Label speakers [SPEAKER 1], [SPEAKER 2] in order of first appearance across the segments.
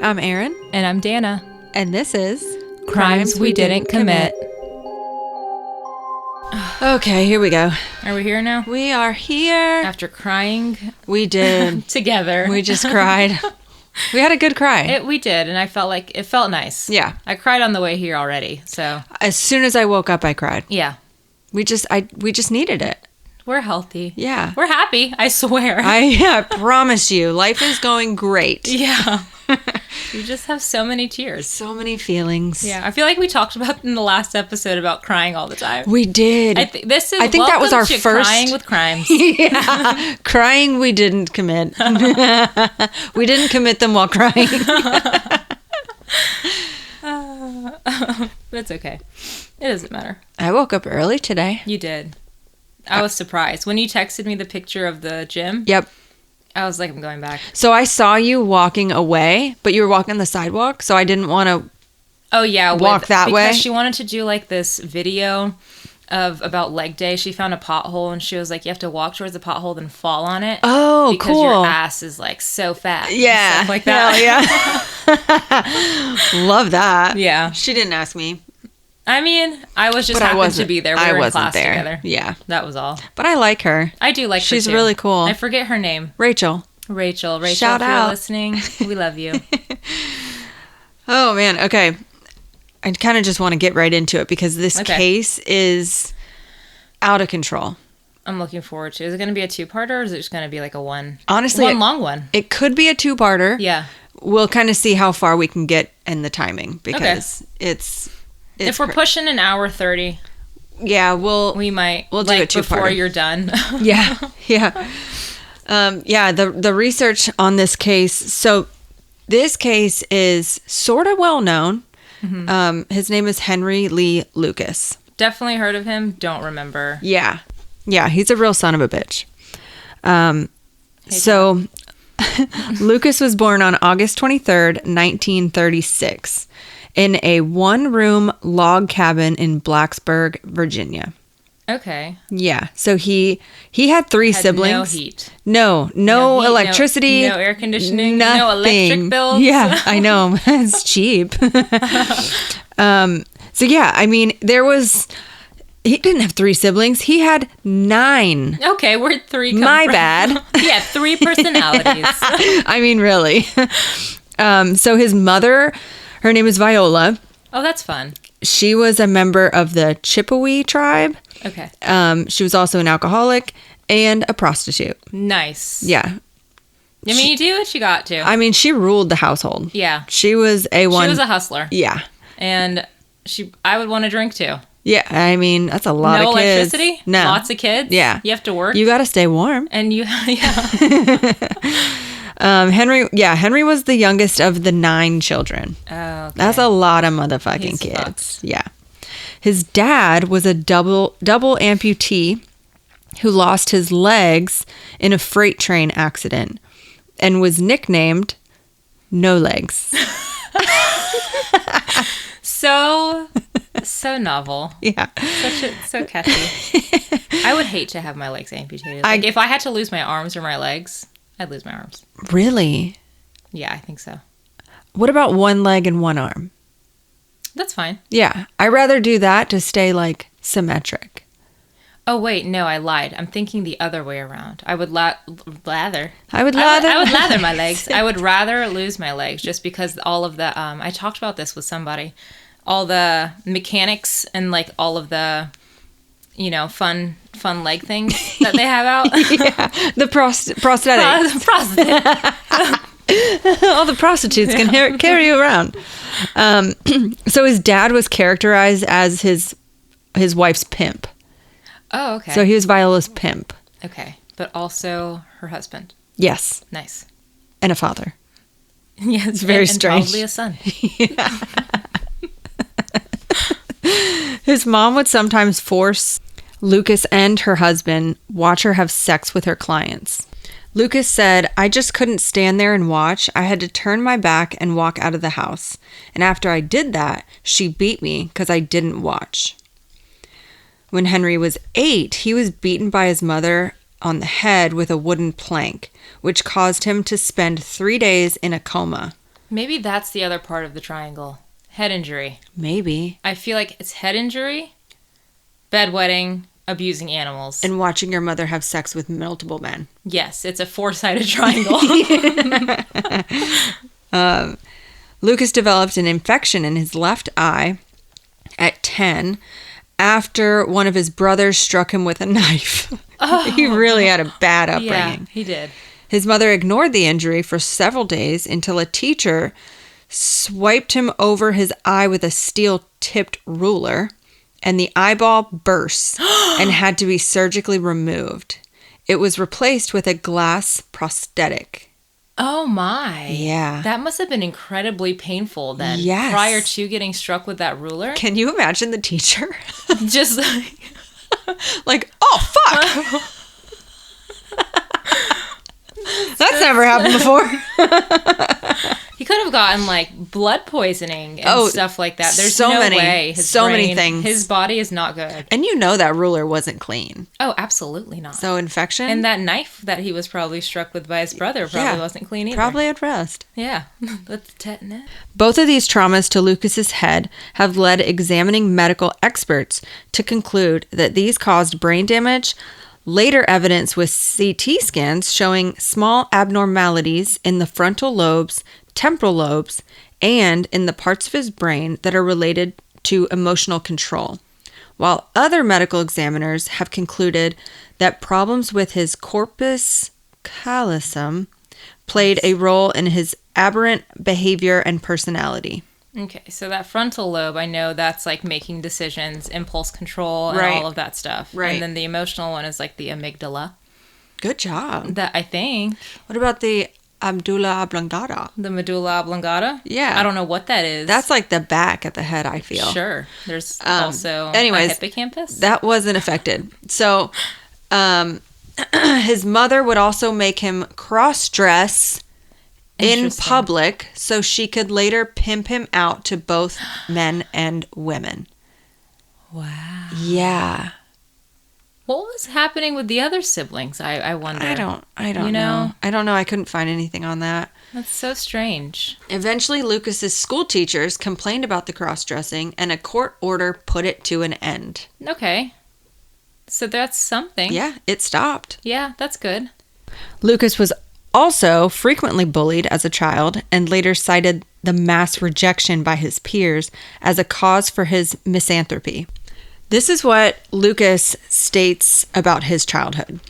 [SPEAKER 1] I'm Erin.
[SPEAKER 2] And I'm Dana.
[SPEAKER 1] And this is
[SPEAKER 2] Crimes We Didn't Commit.
[SPEAKER 1] Okay, here we go.
[SPEAKER 2] Are we here now?
[SPEAKER 1] We are here.
[SPEAKER 2] After crying
[SPEAKER 1] We did.
[SPEAKER 2] together.
[SPEAKER 1] We just cried. We had a good cry.
[SPEAKER 2] We did, and I felt like it felt nice.
[SPEAKER 1] Yeah.
[SPEAKER 2] I cried on the way here already, so.
[SPEAKER 1] As soon as I woke up, I cried.
[SPEAKER 2] Yeah.
[SPEAKER 1] We just needed it.
[SPEAKER 2] We're healthy.
[SPEAKER 1] Yeah.
[SPEAKER 2] We're happy, I swear.
[SPEAKER 1] I promise you, life is going great.
[SPEAKER 2] Yeah. You just have so many tears.
[SPEAKER 1] So many feelings.
[SPEAKER 2] Yeah. I feel like we talked about in the last episode about crying all the time.
[SPEAKER 1] We did.
[SPEAKER 2] I think
[SPEAKER 1] that was our first
[SPEAKER 2] Crying with Crimes.
[SPEAKER 1] Yeah. Crying we didn't commit. We didn't commit them while crying.
[SPEAKER 2] That's okay. It doesn't matter.
[SPEAKER 1] I woke up early today.
[SPEAKER 2] You did. I was surprised. When you texted me the picture of the gym.
[SPEAKER 1] Yep.
[SPEAKER 2] I was like, I'm going back.
[SPEAKER 1] So I saw you walking away, but you were walking the sidewalk, so I didn't want to walk that way.
[SPEAKER 2] Because she wanted to do like this video about leg day. She found a pothole and she was like, you have to walk towards the pothole then fall on it.
[SPEAKER 1] Oh,
[SPEAKER 2] because
[SPEAKER 1] cool.
[SPEAKER 2] your ass is like so fat.
[SPEAKER 1] Yeah.
[SPEAKER 2] Stuff like that.
[SPEAKER 1] Yeah. Love that.
[SPEAKER 2] Yeah.
[SPEAKER 1] She didn't ask me.
[SPEAKER 2] I mean, I was just happened to be there. We were in class together.
[SPEAKER 1] Yeah.
[SPEAKER 2] That was all.
[SPEAKER 1] But I like her.
[SPEAKER 2] I do like her
[SPEAKER 1] She's
[SPEAKER 2] too.
[SPEAKER 1] really cool.
[SPEAKER 2] I forget her name.
[SPEAKER 1] Rachel.
[SPEAKER 2] Rachel,
[SPEAKER 1] Shout
[SPEAKER 2] if
[SPEAKER 1] out.
[SPEAKER 2] you're listening, we love you.
[SPEAKER 1] Oh, man. Okay. I kind of just want to get right into it because this case is out of control.
[SPEAKER 2] I'm looking forward to it. Is it going to be a two-parter or is it just going to be like a one?
[SPEAKER 1] Honestly,
[SPEAKER 2] one long one.
[SPEAKER 1] It could be a two-parter.
[SPEAKER 2] Yeah.
[SPEAKER 1] We'll kind of see how far we can get in the timing because it's
[SPEAKER 2] if we're pushing an hour 30,
[SPEAKER 1] yeah, we'll
[SPEAKER 2] do
[SPEAKER 1] it
[SPEAKER 2] before you're done.
[SPEAKER 1] Yeah. The research on this case. So this case is sort of well known. Mm-hmm. His name is Henry Lee Lucas.
[SPEAKER 2] Definitely heard of him. Don't remember.
[SPEAKER 1] Yeah. He's a real son of a bitch. Lucas was born on August 23rd, 1936. In a one-room log cabin in Blacksburg, Virginia.
[SPEAKER 2] Okay.
[SPEAKER 1] Yeah. So he had three siblings.
[SPEAKER 2] No heat.
[SPEAKER 1] No heat, electricity.
[SPEAKER 2] No air conditioning.
[SPEAKER 1] Nothing.
[SPEAKER 2] No electric bills.
[SPEAKER 1] Yeah, I know. It's cheap. So yeah, I mean, he didn't have three siblings. He had 9.
[SPEAKER 2] Okay, where'd 3 come
[SPEAKER 1] My
[SPEAKER 2] from?
[SPEAKER 1] bad.
[SPEAKER 2] He had 3 personalities.
[SPEAKER 1] I mean, really. So his mother, her name is Viola.
[SPEAKER 2] Oh, that's fun.
[SPEAKER 1] She was a member of the Chippewa tribe.
[SPEAKER 2] Okay.
[SPEAKER 1] She was also an alcoholic and a prostitute.
[SPEAKER 2] Nice.
[SPEAKER 1] Yeah.
[SPEAKER 2] I mean, you do what you got to.
[SPEAKER 1] I mean, she ruled the household.
[SPEAKER 2] Yeah.
[SPEAKER 1] She was
[SPEAKER 2] She was a hustler.
[SPEAKER 1] Yeah.
[SPEAKER 2] And I would want to drink too.
[SPEAKER 1] Yeah, I mean, that's a lot of kids.
[SPEAKER 2] No electricity?
[SPEAKER 1] No.
[SPEAKER 2] Lots of kids?
[SPEAKER 1] Yeah.
[SPEAKER 2] You have to work?
[SPEAKER 1] You got to stay warm.
[SPEAKER 2] And yeah.
[SPEAKER 1] Henry was the youngest of the 9 children.
[SPEAKER 2] Oh, okay.
[SPEAKER 1] That's a lot of motherfucking kids.
[SPEAKER 2] Fucked.
[SPEAKER 1] Yeah. His dad was a double amputee who lost his legs in a freight train accident and was nicknamed No Legs.
[SPEAKER 2] So novel.
[SPEAKER 1] Yeah.
[SPEAKER 2] So catchy. I would hate to have my legs amputated. Like if I had to lose my arms or my legs, I'd lose my arms.
[SPEAKER 1] Really?
[SPEAKER 2] Yeah, I think so.
[SPEAKER 1] What about one leg and one arm?
[SPEAKER 2] That's fine.
[SPEAKER 1] Yeah. I'd rather do that to stay like symmetric.
[SPEAKER 2] Oh, wait. No, I lied. I'm thinking the other way around. I would lather.
[SPEAKER 1] I would
[SPEAKER 2] lather my legs. I would rather lose my legs just because all of the, I talked about this with somebody, all the mechanics and like all of the, fun leg things that they have out.
[SPEAKER 1] Yeah. The prosthetics. All the prostitutes can carry you around. So his dad was characterized as his wife's pimp.
[SPEAKER 2] Oh, okay.
[SPEAKER 1] So he was Viola's pimp.
[SPEAKER 2] Okay. But also her husband.
[SPEAKER 1] Yes.
[SPEAKER 2] Nice.
[SPEAKER 1] And a father.
[SPEAKER 2] Yeah,
[SPEAKER 1] it's very strange.
[SPEAKER 2] Probably a son.
[SPEAKER 1] Yeah. His mom would sometimes force Lucas and her husband watch her have sex with her clients. Lucas said, "I just couldn't stand there and watch. I had to turn my back and walk out of the house. And after I did that, she beat me because I didn't watch." When Henry was 8, he was beaten by his mother on the head with a wooden plank, which caused him to spend 3 days in a coma.
[SPEAKER 2] Maybe that's the other part of the triangle. Head injury.
[SPEAKER 1] Maybe.
[SPEAKER 2] I feel like it's head injury, bedwetting, abusing animals.
[SPEAKER 1] And watching your mother have sex with multiple men.
[SPEAKER 2] Yes, it's a 4-sided triangle.
[SPEAKER 1] Lucas developed an infection in his left eye at 10 after one of his brothers struck him with a knife. Oh. He really had a bad upbringing.
[SPEAKER 2] Yeah, he did.
[SPEAKER 1] His mother ignored the injury for several days until a teacher swiped him over his eye with a steel-tipped ruler, and the eyeball burst and had to be surgically removed. It was replaced with a glass prosthetic.
[SPEAKER 2] Oh my.
[SPEAKER 1] Yeah.
[SPEAKER 2] That must have been incredibly painful then.
[SPEAKER 1] Yes.
[SPEAKER 2] Prior to getting struck with that ruler.
[SPEAKER 1] Can you imagine the teacher?
[SPEAKER 2] Just
[SPEAKER 1] like, oh, fuck. That's never happened before.
[SPEAKER 2] He could have gotten like blood poisoning and stuff like that. There's no way.
[SPEAKER 1] Many things.
[SPEAKER 2] His body is not good.
[SPEAKER 1] And you know that ruler wasn't clean.
[SPEAKER 2] Oh, absolutely not.
[SPEAKER 1] So infection.
[SPEAKER 2] And that knife that he was probably struck with by his brother probably wasn't clean either.
[SPEAKER 1] Probably at rest.
[SPEAKER 2] Yeah. That's tetanus.
[SPEAKER 1] Both of these traumas to Lucas's head have led examining medical experts to conclude that these caused brain damage. Later evidence with CT scans showing small abnormalities in the frontal lobes, temporal lobes, and in the parts of his brain that are related to emotional control. While other medical examiners have concluded that problems with his corpus callosum played a role in his aberrant behavior and personality.
[SPEAKER 2] Okay, so that frontal lobe, I know that's like making decisions, impulse control, and all of that stuff.
[SPEAKER 1] Right.
[SPEAKER 2] And then the emotional one is like the amygdala.
[SPEAKER 1] Good job.
[SPEAKER 2] That I think.
[SPEAKER 1] What about the medulla oblongata?
[SPEAKER 2] The medulla oblongata?
[SPEAKER 1] Yeah.
[SPEAKER 2] I don't know what that is.
[SPEAKER 1] That's like the back of the head, I feel.
[SPEAKER 2] Sure. There's also
[SPEAKER 1] anyways,
[SPEAKER 2] a hippocampus.
[SPEAKER 1] That wasn't affected. So his mother would also make him cross-dress in public so she could later pimp him out to both men and women.
[SPEAKER 2] Wow.
[SPEAKER 1] Yeah.
[SPEAKER 2] What was happening with the other siblings? I wonder.
[SPEAKER 1] I don't know. I don't know. I couldn't find anything on that.
[SPEAKER 2] That's so strange.
[SPEAKER 1] Eventually, Lucas's school teachers complained about the cross-dressing, and a court order put it to an end.
[SPEAKER 2] Okay. So that's something.
[SPEAKER 1] Yeah, it stopped.
[SPEAKER 2] Yeah, that's good.
[SPEAKER 1] Lucas was also frequently bullied as a child and later cited the mass rejection by his peers as a cause for his misanthropy. This is what Lucas states about his childhood.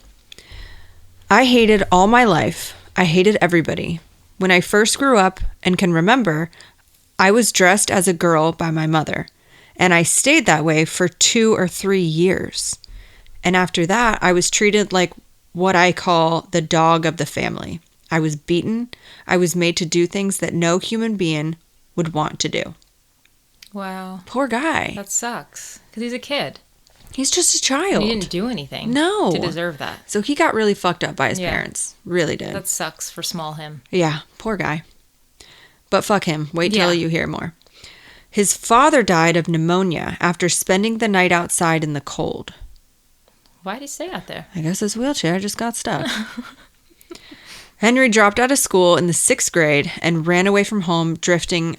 [SPEAKER 1] I hated all my life. I hated everybody. When I first grew up and can remember, I was dressed as a girl by my mother, and I stayed that way for 2 or 3 years. And after that, I was treated like what I call the dog of the family. I was beaten. I was made to do things that no human being would want to do.
[SPEAKER 2] Wow.
[SPEAKER 1] Poor guy.
[SPEAKER 2] That sucks. Because he's a kid.
[SPEAKER 1] He's just a child.
[SPEAKER 2] He didn't do anything.
[SPEAKER 1] No.
[SPEAKER 2] To deserve that.
[SPEAKER 1] So he got really fucked up by his parents. Really did.
[SPEAKER 2] That sucks for small him.
[SPEAKER 1] Yeah. Poor guy. But fuck him. Wait till you hear more. His father died of pneumonia after spending the night outside in the cold.
[SPEAKER 2] Why did he stay out there?
[SPEAKER 1] I guess his wheelchair just got stuck. Henry dropped out of school in the 6th grade and ran away from home, drifting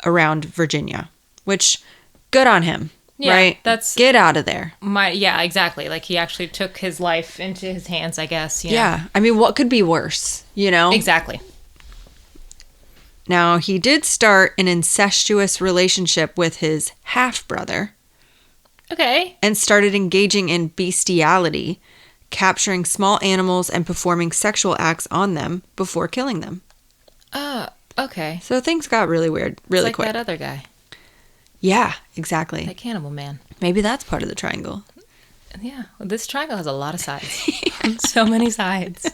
[SPEAKER 1] around Virginia. Which, good on him, right? Get out of there.
[SPEAKER 2] Yeah, exactly. Like, he actually took his life into his hands, I guess.
[SPEAKER 1] Yeah. I mean, what could be worse, you know?
[SPEAKER 2] Exactly.
[SPEAKER 1] Now, he did start an incestuous relationship with his half-brother.
[SPEAKER 2] Okay.
[SPEAKER 1] And started engaging in bestiality, capturing small animals and performing sexual acts on them before killing them.
[SPEAKER 2] Okay.
[SPEAKER 1] So things got really weird really
[SPEAKER 2] like
[SPEAKER 1] quick.
[SPEAKER 2] That other guy.
[SPEAKER 1] Yeah, exactly.
[SPEAKER 2] That cannibal man.
[SPEAKER 1] Maybe that's part of the triangle.
[SPEAKER 2] Yeah. Well, this triangle has a lot of sides. So many sides.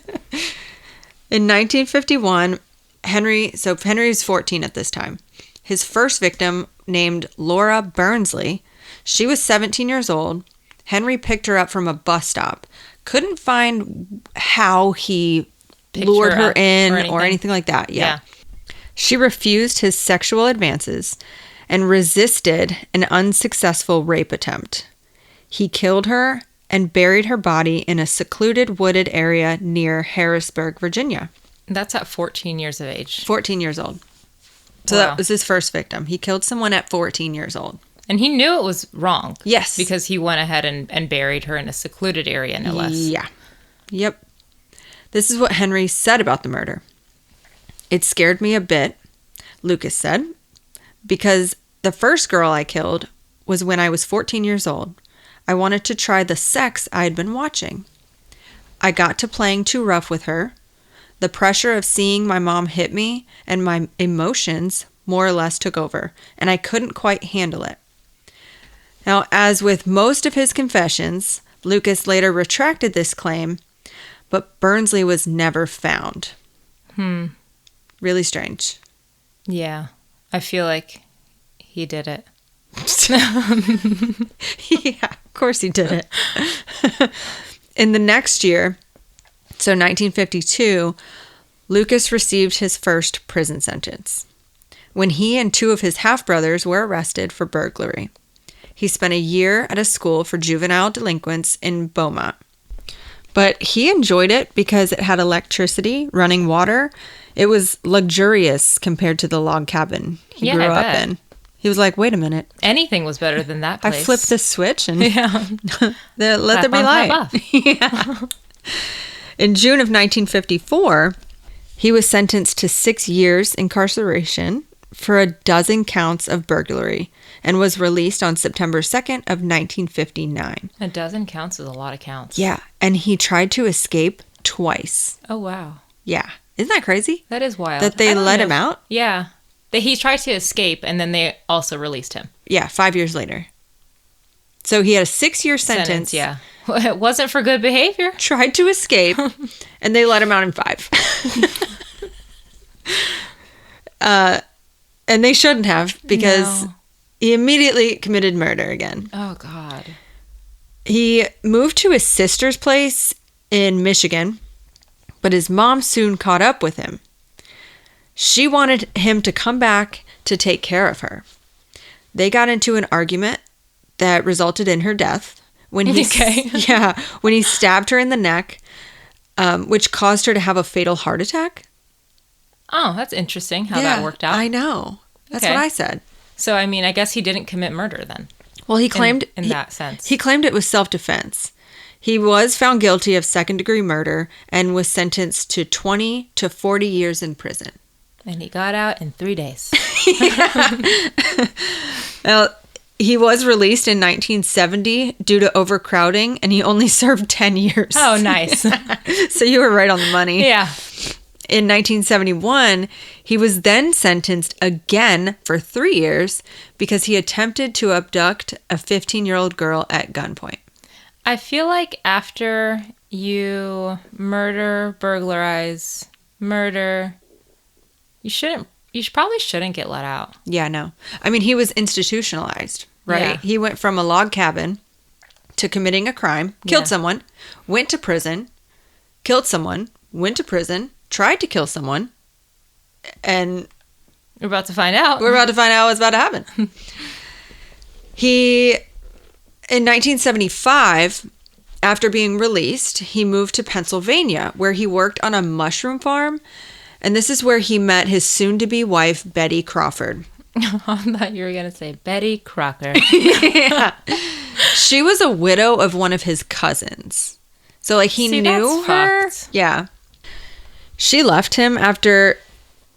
[SPEAKER 1] In 1951, Henry's 14 at this time. His first victim, named Laura Burnsley, she was 17 years old. Henry picked her up from a bus stop. Couldn't find how he lured her in or anything like that. Yeah. She refused his sexual advances and resisted an unsuccessful rape attempt. He killed her and buried her body in a secluded wooded area near Harrisburg, Virginia.
[SPEAKER 2] That's at 14 years of age.
[SPEAKER 1] 14 years old. So
[SPEAKER 2] Wow.
[SPEAKER 1] that was his first victim. He killed someone at 14 years old.
[SPEAKER 2] And he knew it was wrong.
[SPEAKER 1] Yes.
[SPEAKER 2] Because he went ahead and buried her in a secluded area, no less.
[SPEAKER 1] Yeah. Yep. This is what Henry said about the murder. It scared me a bit, Lucas said, because the first girl I killed was when I was 14 years old. I wanted to try the sex I had been watching. I got to playing too rough with her. The pressure of seeing my mom hit me and my emotions more or less took over, and I couldn't quite handle it. Now, as with most of his confessions, Lucas later retracted this claim, but Burnsley was never found. Really strange.
[SPEAKER 2] Yeah. I feel like he did it.
[SPEAKER 1] Yeah, of course he did it. In the next year, so 1952, Lucas received his first prison sentence when he and two of his half-brothers were arrested for burglary. He spent a year at a school for juvenile delinquents in Beaumont. But he enjoyed it because it had electricity, running water. It was luxurious compared to the log cabin he grew up in. He was like, wait a minute.
[SPEAKER 2] Anything was better than that place.
[SPEAKER 1] I flipped this switch and
[SPEAKER 2] Yeah.
[SPEAKER 1] let there be light. Yeah. In June of 1954, he was sentenced to 6 years incarceration for a dozen counts of burglary and was released on September 2nd of 1959.
[SPEAKER 2] A dozen counts is a lot of counts.
[SPEAKER 1] Yeah, and he tried to escape twice.
[SPEAKER 2] Oh, wow.
[SPEAKER 1] Yeah. Isn't that crazy?
[SPEAKER 2] That is wild.
[SPEAKER 1] That they let him out?
[SPEAKER 2] Yeah. He tried to escape, and then they also released him.
[SPEAKER 1] Yeah, 5 years later. So he had a 6-year sentence.
[SPEAKER 2] Yeah. Well, it wasn't for good behavior.
[SPEAKER 1] Tried to escape, and they let him out in 5. And they shouldn't have, because he immediately committed murder again.
[SPEAKER 2] Oh, God.
[SPEAKER 1] He moved to his sister's place in Michigan, but his mom soon caught up with him. She wanted him to come back to take care of her. They got into an argument that resulted in her death when he when he stabbed her in the neck, which caused her to have a fatal heart attack.
[SPEAKER 2] Oh, that's interesting how that worked out.
[SPEAKER 1] I know. That's what I said.
[SPEAKER 2] So, I mean, I guess he didn't commit murder then.
[SPEAKER 1] Well, he claimed...
[SPEAKER 2] In that sense.
[SPEAKER 1] He claimed it was self-defense. He was found guilty of second-degree murder and was sentenced to 20 to 40 years in prison.
[SPEAKER 2] And he got out in 3 days.
[SPEAKER 1] Well, he was released in 1970 due to overcrowding, and he only served 10 years.
[SPEAKER 2] Oh, nice.
[SPEAKER 1] So you were right on the money.
[SPEAKER 2] Yeah.
[SPEAKER 1] In 1971, he was then sentenced again for 3 years because he attempted to abduct a 15-year-old girl at gunpoint.
[SPEAKER 2] I feel like after you burglarize, murder, you probably shouldn't get let out.
[SPEAKER 1] Yeah, no. I mean, he was institutionalized, right?
[SPEAKER 2] Yeah.
[SPEAKER 1] He went from a log cabin to committing a crime, killed someone, went to prison, killed someone, went to prison, tried to kill someone, and
[SPEAKER 2] We're about to find out.
[SPEAKER 1] we're about to find out what's about to happen. In 1975, after being released, he moved to Pennsylvania, where he worked on a mushroom farm, and this is where he met his soon-to-be wife, Betty Crawford.
[SPEAKER 2] I thought you were going to say Betty Crocker.
[SPEAKER 1] Yeah. She was a widow of one of his cousins. So, like, he knew her.
[SPEAKER 2] Fucked.
[SPEAKER 1] Yeah. She left him after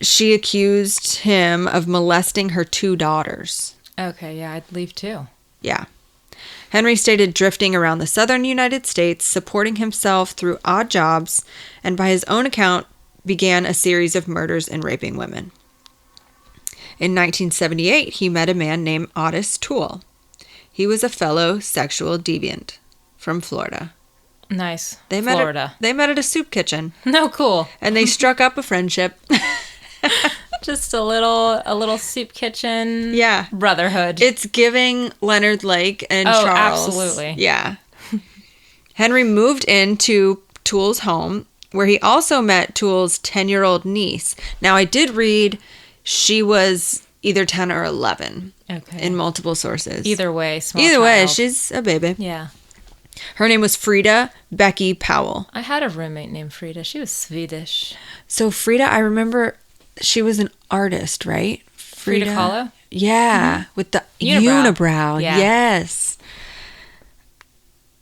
[SPEAKER 1] she accused him of molesting her 2 daughters.
[SPEAKER 2] Okay, yeah, I'd leave too.
[SPEAKER 1] Yeah. Henry stated drifting around the southern United States, supporting himself through odd jobs, and by his own account, began a series of murders and raping women. In 1978, he met a man named Otis Toole. He was a fellow sexual deviant from Florida.
[SPEAKER 2] Nice.
[SPEAKER 1] Florida. They met at a soup kitchen.
[SPEAKER 2] No, cool.
[SPEAKER 1] And they struck up a friendship.
[SPEAKER 2] Just a little soup kitchen.
[SPEAKER 1] Yeah.
[SPEAKER 2] Brotherhood.
[SPEAKER 1] It's giving Leonard Lake and Charles.
[SPEAKER 2] Absolutely.
[SPEAKER 1] Yeah. Henry moved into Toole's home, where he also met Toole's 10-year-old niece. Now, I did read she was either 10 or 11 in multiple sources.
[SPEAKER 2] Either way,
[SPEAKER 1] Either way, she's a baby.
[SPEAKER 2] Yeah.
[SPEAKER 1] Her name was Frida Becky Powell.
[SPEAKER 2] I had a roommate named Frida. She was Swedish.
[SPEAKER 1] So Frida, I remember she was an artist, right?
[SPEAKER 2] Frida Kahlo?
[SPEAKER 1] Yeah, with the unibrow.
[SPEAKER 2] Yeah.
[SPEAKER 1] Yes.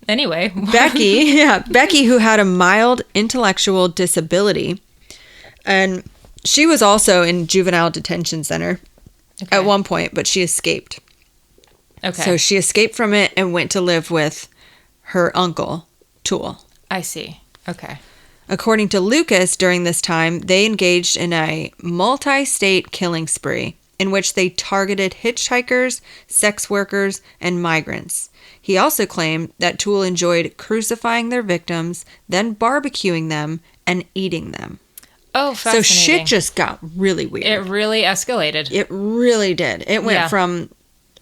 [SPEAKER 2] Anyway.
[SPEAKER 1] Becky, who had a mild intellectual disability, and she was also in juvenile detention center at one point, but she escaped.
[SPEAKER 2] Okay.
[SPEAKER 1] So she escaped from it and went to live with her uncle, Toole.
[SPEAKER 2] I see. Okay.
[SPEAKER 1] According to Lucas, during this time, they engaged in a multi-state killing spree in which they targeted hitchhikers, sex workers, and migrants. He also claimed that Toole enjoyed crucifying their victims, then barbecuing them and eating them.
[SPEAKER 2] Oh, fascinating.
[SPEAKER 1] So shit just got really weird.
[SPEAKER 2] It really escalated.
[SPEAKER 1] It really did. It went from...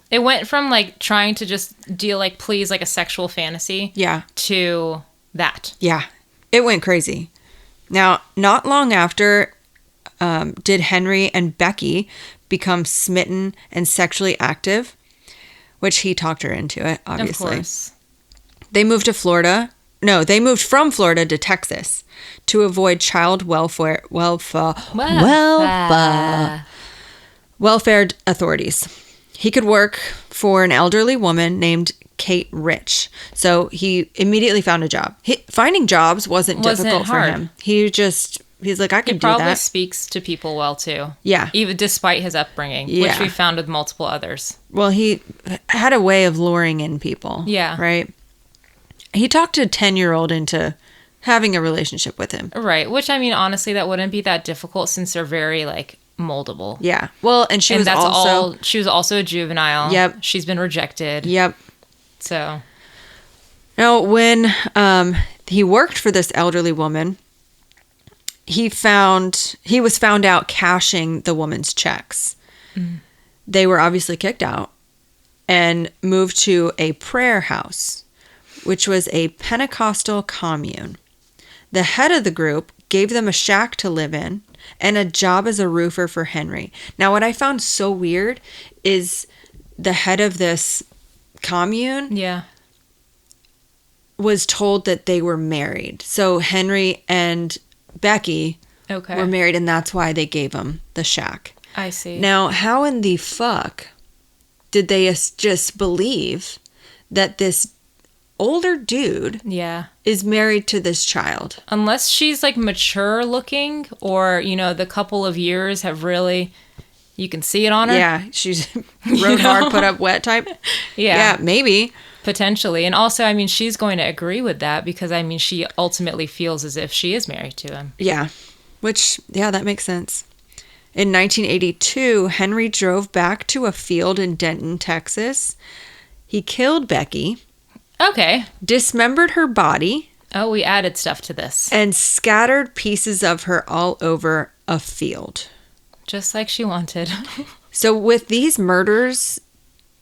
[SPEAKER 2] It went from, like, trying to just deal, like, please, like, a sexual fantasy.
[SPEAKER 1] Yeah.
[SPEAKER 2] To that.
[SPEAKER 1] Yeah. It went crazy. Now, not long after did Henry and Becky become smitten and sexually active, which he talked her into it, obviously.
[SPEAKER 2] Of course.
[SPEAKER 1] They moved to Florida. No, they moved from Florida to Texas to avoid child welfare authorities. He could work for an elderly woman named Kate Rich. So he immediately found a job. Finding jobs wasn't difficult
[SPEAKER 2] hard
[SPEAKER 1] for him. He's like, I can do that.
[SPEAKER 2] He probably speaks to people well, too.
[SPEAKER 1] Yeah.
[SPEAKER 2] Even despite his upbringing, which we found with multiple others.
[SPEAKER 1] Well, he had a way of luring in people.
[SPEAKER 2] Yeah.
[SPEAKER 1] Right? He talked a 10-year-old into having a relationship with him.
[SPEAKER 2] Right. Which, I mean, honestly, that wouldn't be that difficult since they're very, like, moldable.
[SPEAKER 1] Yeah. Well, and she was
[SPEAKER 2] also a juvenile.
[SPEAKER 1] Yep.
[SPEAKER 2] She's been rejected.
[SPEAKER 1] Yep.
[SPEAKER 2] So.
[SPEAKER 1] Now, when he worked for this elderly woman, he was found out cashing the woman's checks. Mm. They were obviously kicked out and moved to a prayer house, which was a Pentecostal commune. The head of the group gave them a shack to live in and a job as a roofer for Henry. Now, what I found so weird is the head of this commune was told that they were married. So Henry and Becky were married, and that's why they gave him the shack.
[SPEAKER 2] I see.
[SPEAKER 1] Now, how in the fuck did they just believe that this older dude is married to this child?
[SPEAKER 2] Unless she's, like, mature looking, or, you know, the couple of years have really... You can see it on her.
[SPEAKER 1] Yeah, she's rode hard, put up wet type. Yeah, maybe.
[SPEAKER 2] Potentially. And also, I mean, she's going to agree with that because, I mean, she ultimately feels as if she is married to him.
[SPEAKER 1] Yeah, which, that makes sense. In 1982, Henry drove back to a field in Denton, Texas. He killed Becky.
[SPEAKER 2] Okay.
[SPEAKER 1] Dismembered her body.
[SPEAKER 2] Oh, we added stuff to this.
[SPEAKER 1] And scattered pieces of her all over a field.
[SPEAKER 2] Just like she wanted.
[SPEAKER 1] So with these murders,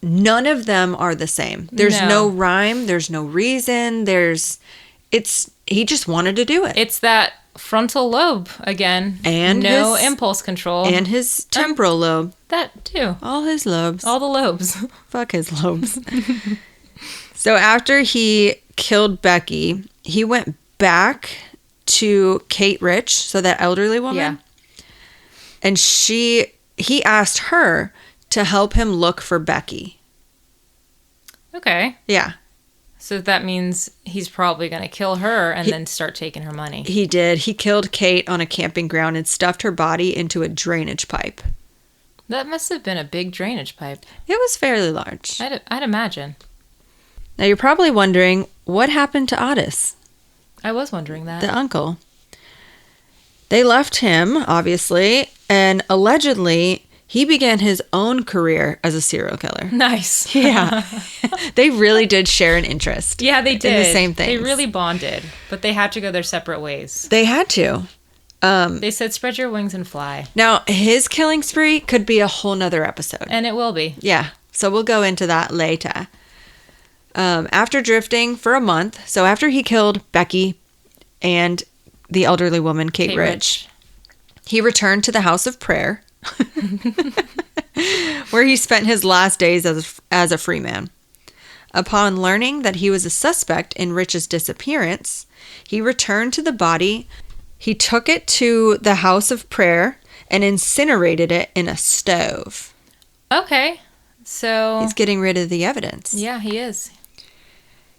[SPEAKER 1] none of them are the same. There's no rhyme. There's no reason. He just wanted to do it.
[SPEAKER 2] It's that frontal lobe again.
[SPEAKER 1] And
[SPEAKER 2] no impulse control.
[SPEAKER 1] And his temporal lobe.
[SPEAKER 2] That too.
[SPEAKER 1] All his lobes.
[SPEAKER 2] All the lobes.
[SPEAKER 1] Fuck his lobes. So after he killed Becky, he went back to Kate Rich, so that elderly woman.
[SPEAKER 2] Yeah.
[SPEAKER 1] And he asked her to help him look for Becky.
[SPEAKER 2] Okay.
[SPEAKER 1] Yeah.
[SPEAKER 2] So that means he's probably going to kill her and then start taking her money.
[SPEAKER 1] He did. He killed Kate on a camping ground and stuffed her body into a drainage pipe.
[SPEAKER 2] That must have been a big drainage pipe.
[SPEAKER 1] It was fairly large.
[SPEAKER 2] I'd imagine.
[SPEAKER 1] Now you're probably wondering, what happened to Otis?
[SPEAKER 2] I was wondering that.
[SPEAKER 1] The uncle. They left him, obviously, and allegedly he began his own career as a serial killer.
[SPEAKER 2] Nice.
[SPEAKER 1] Yeah. They really did share an interest.
[SPEAKER 2] Yeah, they did.
[SPEAKER 1] In the same things.
[SPEAKER 2] They really bonded, but they had to go their separate ways.
[SPEAKER 1] They had to.
[SPEAKER 2] They said, spread your wings and fly.
[SPEAKER 1] Now, his killing spree could be a whole nother episode.
[SPEAKER 2] And it will be.
[SPEAKER 1] Yeah. So we'll go into that later. After drifting for a month, so after he killed Becky and the elderly woman, Kate Rich, he returned to the house of prayer, where he spent his last days as a free man. Upon learning that he was a suspect in Rich's disappearance, he returned to the body. He took it to the house of prayer and incinerated it in a stove.
[SPEAKER 2] Okay. So
[SPEAKER 1] he's getting rid of the evidence.
[SPEAKER 2] Yeah, he is.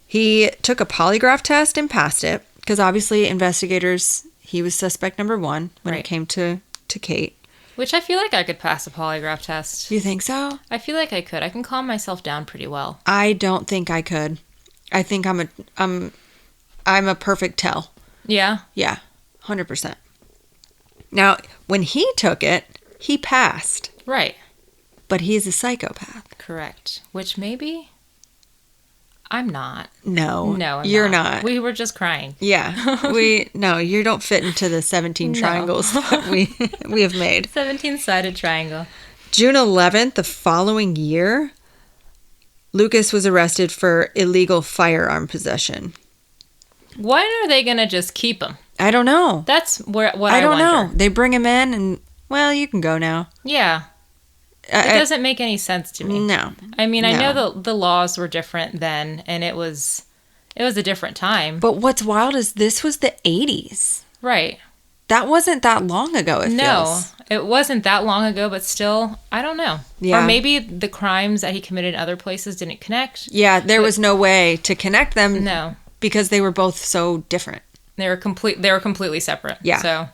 [SPEAKER 1] He took a polygraph test and passed it because obviously investigators, he was suspect number one when it came to Kate.
[SPEAKER 2] Which I feel like I could pass a polygraph test.
[SPEAKER 1] You think so?
[SPEAKER 2] I feel like I could. I can calm myself down pretty well.
[SPEAKER 1] I don't think I could. I think I'm a perfect tell.
[SPEAKER 2] Yeah?
[SPEAKER 1] Yeah, 100%. Now, when he took it, he passed.
[SPEAKER 2] Right.
[SPEAKER 1] But he's a psychopath.
[SPEAKER 2] Correct. Which maybe I'm not.
[SPEAKER 1] No,
[SPEAKER 2] I'm
[SPEAKER 1] you're not.
[SPEAKER 2] We were just crying.
[SPEAKER 1] Yeah, no, you don't fit into the 17 triangles that we have made.
[SPEAKER 2] 17-sided triangle.
[SPEAKER 1] June 11th, the following year, Lucas was arrested for illegal firearm possession.
[SPEAKER 2] Why are they gonna just keep him?
[SPEAKER 1] I don't know.
[SPEAKER 2] That's what I
[SPEAKER 1] don't
[SPEAKER 2] wonder.
[SPEAKER 1] know. They bring him in, and well, you can go now.
[SPEAKER 2] Yeah. It doesn't make any sense to me.
[SPEAKER 1] No.
[SPEAKER 2] I mean, I know the laws were different then, and it was a different time.
[SPEAKER 1] But what's wild is this was the 80s.
[SPEAKER 2] Right.
[SPEAKER 1] That wasn't that long ago, it feels.
[SPEAKER 2] It wasn't that long ago, but still, I don't know.
[SPEAKER 1] Yeah.
[SPEAKER 2] Or maybe the crimes that he committed in other places didn't connect.
[SPEAKER 1] Yeah, there was no way to connect them.
[SPEAKER 2] No.
[SPEAKER 1] Because they were both so different.
[SPEAKER 2] They were completely separate.
[SPEAKER 1] Yeah.
[SPEAKER 2] So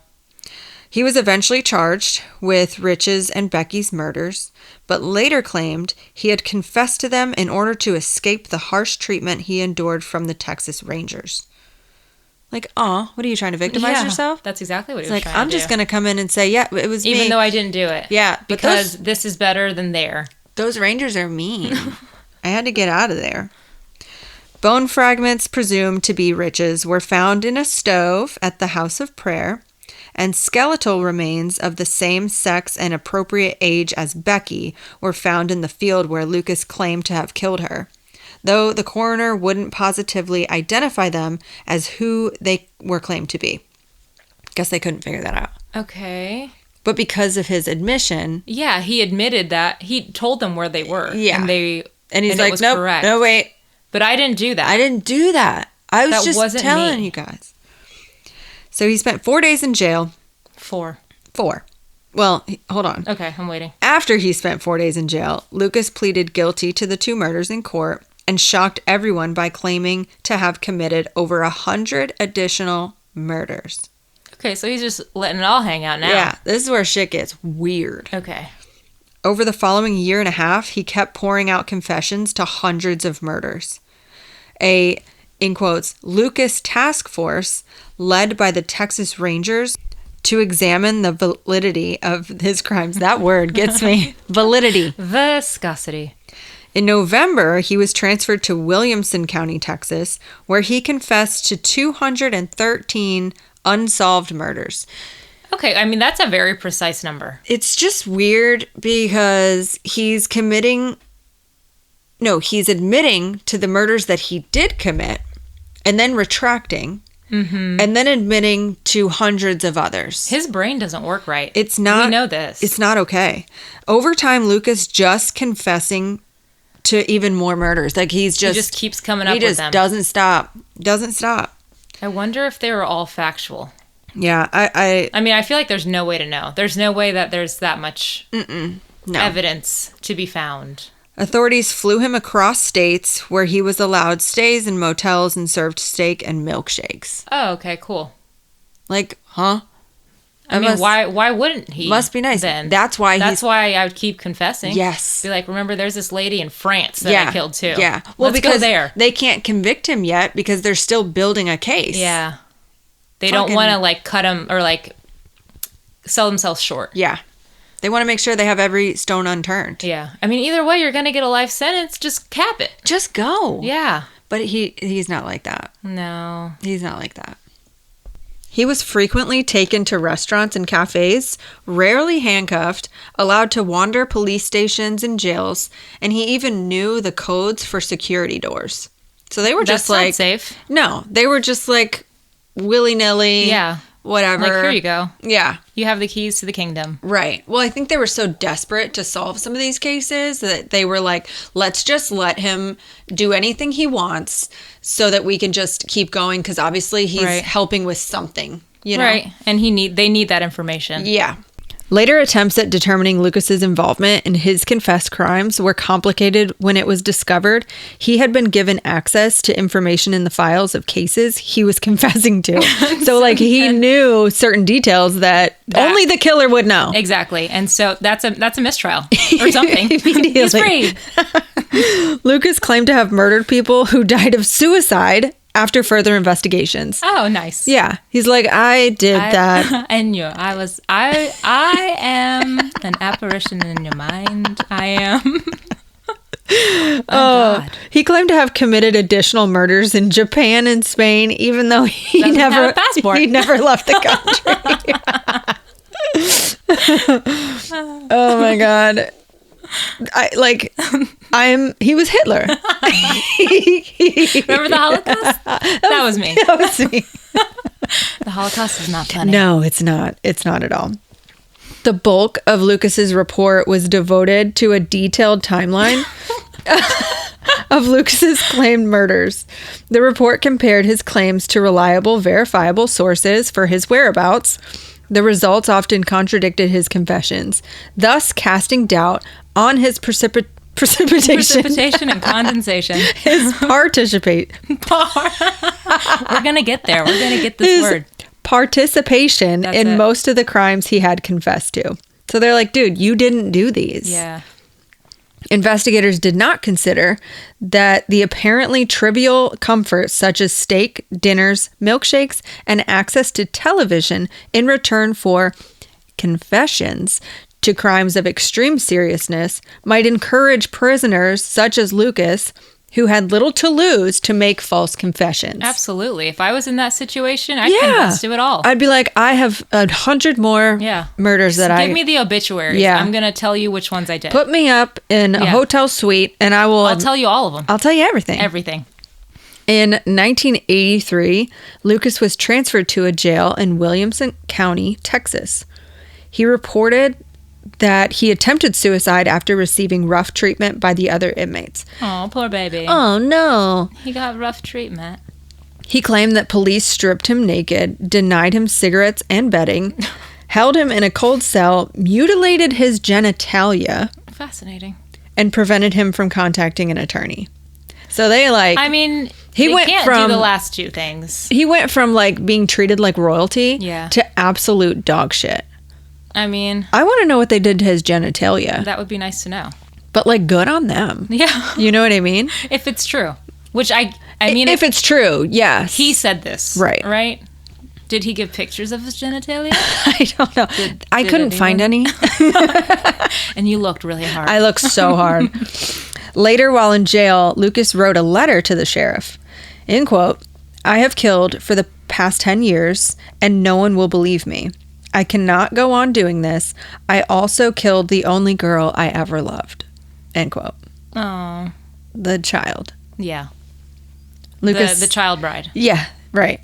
[SPEAKER 1] he was eventually charged with Rich's and Becky's murders, but later claimed he had confessed to them in order to escape the harsh treatment he endured from the Texas Rangers. Like, what are you trying to victimize yourself?
[SPEAKER 2] That's exactly what he
[SPEAKER 1] was
[SPEAKER 2] was
[SPEAKER 1] trying
[SPEAKER 2] to do.
[SPEAKER 1] I'm just going to come in and say, yeah, it was me.
[SPEAKER 2] Even though I didn't do it.
[SPEAKER 1] Yeah.
[SPEAKER 2] Because this is better than there.
[SPEAKER 1] Those Rangers are mean. I had to get out of there. Bone fragments presumed to be Rich's were found in a stove at the house of prayer, and skeletal remains of the same sex and appropriate age as Becky were found in the field where Lucas claimed to have killed her, though the coroner wouldn't positively identify them as who they were claimed to be. Guess they couldn't figure that out.
[SPEAKER 2] Okay.
[SPEAKER 1] But because of his admission...
[SPEAKER 2] Yeah, he admitted that. He told them where they were.
[SPEAKER 1] Yeah.
[SPEAKER 2] And
[SPEAKER 1] he's like, nope,
[SPEAKER 2] correct.
[SPEAKER 1] no, wait.
[SPEAKER 2] But I didn't do that.
[SPEAKER 1] I didn't do that. I was just telling
[SPEAKER 2] me.
[SPEAKER 1] you guys. So he spent 4 days in jail.
[SPEAKER 2] 4.
[SPEAKER 1] Well, hold on.
[SPEAKER 2] Okay, I'm waiting.
[SPEAKER 1] After he spent 4 days in jail, Lucas pleaded guilty to the 2 murders in court and shocked everyone by claiming to have committed over 100 additional murders.
[SPEAKER 2] Okay, so he's just letting it all hang out now.
[SPEAKER 1] Yeah, this is where shit gets weird.
[SPEAKER 2] Okay.
[SPEAKER 1] Over the following year and a half, he kept pouring out confessions to hundreds of murders. A, in quotes, Lucas task force led by the Texas Rangers to examine the validity of his crimes. That word gets me. Validity.
[SPEAKER 2] Viscosity.
[SPEAKER 1] In November, he was transferred to Williamson County, Texas, where he confessed to 213 unsolved murders.
[SPEAKER 2] Okay, I mean, that's a very precise number.
[SPEAKER 1] It's just weird because he's admitting to the murders that he did commit and then retracting and then admitting to hundreds of others.
[SPEAKER 2] His brain doesn't work right.
[SPEAKER 1] It's not.
[SPEAKER 2] We know this.
[SPEAKER 1] It's not okay. Over time, Lucas just confessing to even more murders. Like he just
[SPEAKER 2] keeps coming up with them.
[SPEAKER 1] He just doesn't stop. Doesn't stop.
[SPEAKER 2] I wonder if they were all factual.
[SPEAKER 1] Yeah, I
[SPEAKER 2] mean, I feel like there's no way to know. There's no way that there's that much evidence to be found.
[SPEAKER 1] Authorities flew him across states where he was allowed stays in motels and served steak and milkshakes.
[SPEAKER 2] Oh, okay, cool.
[SPEAKER 1] Like, huh?
[SPEAKER 2] I mean, why wouldn't he?
[SPEAKER 1] Must be nice.
[SPEAKER 2] Then
[SPEAKER 1] That's why
[SPEAKER 2] I would keep confessing.
[SPEAKER 1] Yes.
[SPEAKER 2] Be like, remember, there's this lady in France that I killed too.
[SPEAKER 1] Yeah. Well,
[SPEAKER 2] Let's
[SPEAKER 1] because
[SPEAKER 2] go there.
[SPEAKER 1] They can't convict him yet because they're still building a case.
[SPEAKER 2] Yeah. They don't want to like cut him or like sell themselves short.
[SPEAKER 1] Yeah. They want to make sure they have every stone unturned.
[SPEAKER 2] Yeah. I mean, either way, you're going to get a life sentence. Just cap it.
[SPEAKER 1] Just go.
[SPEAKER 2] Yeah.
[SPEAKER 1] But he's not like that.
[SPEAKER 2] No.
[SPEAKER 1] He's not like that. He was frequently taken to restaurants and cafes, rarely handcuffed, allowed to wander police stations and jails, and he even knew the codes for security doors. So they were just
[SPEAKER 2] That's
[SPEAKER 1] like...
[SPEAKER 2] not safe.
[SPEAKER 1] No. They were just like willy-nilly...
[SPEAKER 2] Yeah.
[SPEAKER 1] whatever.
[SPEAKER 2] Like, here you go.
[SPEAKER 1] Yeah.
[SPEAKER 2] You have the keys to the kingdom.
[SPEAKER 1] Right. Well, I think they were so desperate to solve some of these cases that they were like, let's just let him do anything he wants so that we can just keep going, because obviously he's helping with something, you know?
[SPEAKER 2] Right. And they need that information.
[SPEAKER 1] Yeah. Later attempts at determining Lucas's involvement in his confessed crimes were complicated when it was discovered he had been given access to information in the files of cases he was confessing to. So, like, he knew certain details that only the killer would know.
[SPEAKER 2] Exactly. And so that's a mistrial or something.
[SPEAKER 1] Immediately.
[SPEAKER 2] He's free.
[SPEAKER 1] Lucas claimed to have murdered people who died of suicide after further investigations.
[SPEAKER 2] Oh, nice.
[SPEAKER 1] Yeah. He's like, I did that.
[SPEAKER 2] I knew. I am an apparition in your mind. I am.
[SPEAKER 1] God. He claimed to have committed additional murders in Japan and Spain, even though he
[SPEAKER 2] Doesn't
[SPEAKER 1] never
[SPEAKER 2] have a passport.
[SPEAKER 1] He never left the country. Oh my God. He was Hitler.
[SPEAKER 2] Remember the Holocaust? That was me.
[SPEAKER 1] That was me.
[SPEAKER 2] The Holocaust is not funny.
[SPEAKER 1] No, it's not. It's not at all. The bulk of Lucas's report was devoted to a detailed timeline of Lucas's claimed murders. The report compared his claims to reliable, verifiable sources for his whereabouts. The results often contradicted his confessions, thus casting doubt on his precipitation
[SPEAKER 2] and condensation.
[SPEAKER 1] His participate.
[SPEAKER 2] We're going to get there. We're going to get this word.
[SPEAKER 1] Participation
[SPEAKER 2] That's
[SPEAKER 1] in
[SPEAKER 2] it.
[SPEAKER 1] most of the crimes he had confessed to. So they're like, dude, you didn't do these.
[SPEAKER 2] Yeah.
[SPEAKER 1] Investigators did not consider that the apparently trivial comforts such as steak, dinners, milkshakes, and access to television in return for confessions to crimes of extreme seriousness might encourage prisoners such as Lucas, who had little to lose, to make false confessions.
[SPEAKER 2] Absolutely. If I was in that situation, I'd confess to it all.
[SPEAKER 1] I'd be like, I have 100 more murders that
[SPEAKER 2] Give me the obituaries.
[SPEAKER 1] Yeah.
[SPEAKER 2] I'm going to tell you which ones I did.
[SPEAKER 1] Put me up in a hotel suite and
[SPEAKER 2] I'll tell you all of them.
[SPEAKER 1] I'll tell you everything.
[SPEAKER 2] Everything.
[SPEAKER 1] In 1983, Lucas was transferred to a jail in Williamson County, Texas. He reported that he attempted suicide after receiving rough treatment by the other inmates.
[SPEAKER 2] Oh, poor baby.
[SPEAKER 1] Oh, no.
[SPEAKER 2] He got rough treatment.
[SPEAKER 1] He claimed that police stripped him naked, denied him cigarettes and bedding, held him in a cold cell, mutilated his genitalia.
[SPEAKER 2] Fascinating.
[SPEAKER 1] And prevented him from contacting an attorney. So they
[SPEAKER 2] can't do the last two things.
[SPEAKER 1] He went from being treated like royalty to absolute dog shit.
[SPEAKER 2] I mean,
[SPEAKER 1] I want to know what they did to his genitalia.
[SPEAKER 2] That would be nice to know.
[SPEAKER 1] But good on them.
[SPEAKER 2] Yeah.
[SPEAKER 1] You know what I mean?
[SPEAKER 2] If it's true. Which I mean,
[SPEAKER 1] if it's true, yes.
[SPEAKER 2] He said this.
[SPEAKER 1] Right.
[SPEAKER 2] Right? Did he give pictures of his genitalia?
[SPEAKER 1] I don't know. I couldn't find any.
[SPEAKER 2] And you looked really hard.
[SPEAKER 1] I looked so hard. Later, while in jail, Lucas wrote a letter to the sheriff. In quote, "I have killed for the past 10 years, and no one will believe me. I cannot go on doing this. I also killed the only girl I ever loved." End quote.
[SPEAKER 2] Oh.
[SPEAKER 1] The child.
[SPEAKER 2] Yeah.
[SPEAKER 1] Lucas.
[SPEAKER 2] The child bride.
[SPEAKER 1] Yeah, right.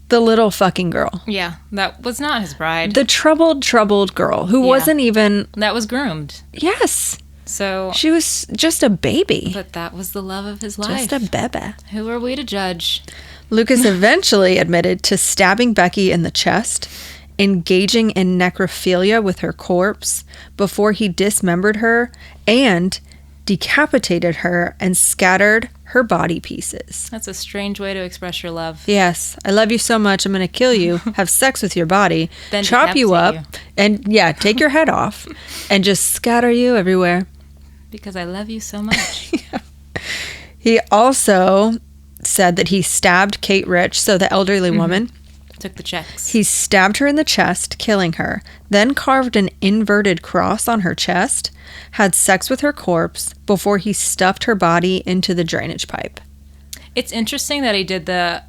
[SPEAKER 1] The little fucking girl.
[SPEAKER 2] Yeah, that was not his bride.
[SPEAKER 1] The troubled girl who wasn't even...
[SPEAKER 2] That was groomed.
[SPEAKER 1] Yes.
[SPEAKER 2] So...
[SPEAKER 1] She was just a baby.
[SPEAKER 2] But that was the love of his life.
[SPEAKER 1] Just a bebe.
[SPEAKER 2] Who are we to judge?
[SPEAKER 1] Lucas eventually admitted to stabbing Becky in the chest, engaging in necrophilia with her corpse before he dismembered her, and decapitated her and scattered her body pieces.
[SPEAKER 2] That's a strange way to express your love.
[SPEAKER 1] Yes. I love you so much. I'm going to kill you, have sex with your body,
[SPEAKER 2] then
[SPEAKER 1] chop you up, and take your head off, and just scatter you everywhere.
[SPEAKER 2] Because I love you so much.
[SPEAKER 1] Yeah. He also said that he stabbed Kate Rich, so the elderly woman.
[SPEAKER 2] Took the checks.
[SPEAKER 1] He stabbed her in the chest, killing her, then carved an inverted cross on her chest, had sex with her corpse before he stuffed her body into the drainage pipe.
[SPEAKER 2] It's interesting that he did the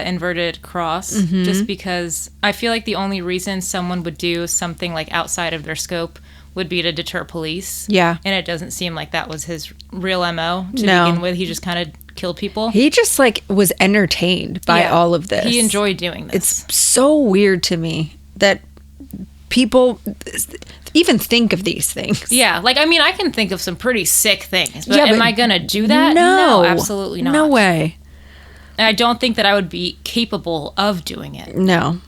[SPEAKER 2] inverted cross, just because I feel like the only reason someone would do something outside of their scope would be to deter police.
[SPEAKER 1] Yeah.
[SPEAKER 2] And it doesn't seem like that was his real MO to
[SPEAKER 1] No.
[SPEAKER 2] begin with. He just kind of killed people.
[SPEAKER 1] He just like was entertained by all of this.
[SPEAKER 2] He enjoyed doing this.
[SPEAKER 1] It's so weird to me that people even think of these things.
[SPEAKER 2] Yeah, like, I mean, I can think of some pretty sick things, but am I going to do that?
[SPEAKER 1] No,
[SPEAKER 2] absolutely not.
[SPEAKER 1] No way.
[SPEAKER 2] And I don't think that I would be capable of doing it.
[SPEAKER 1] No,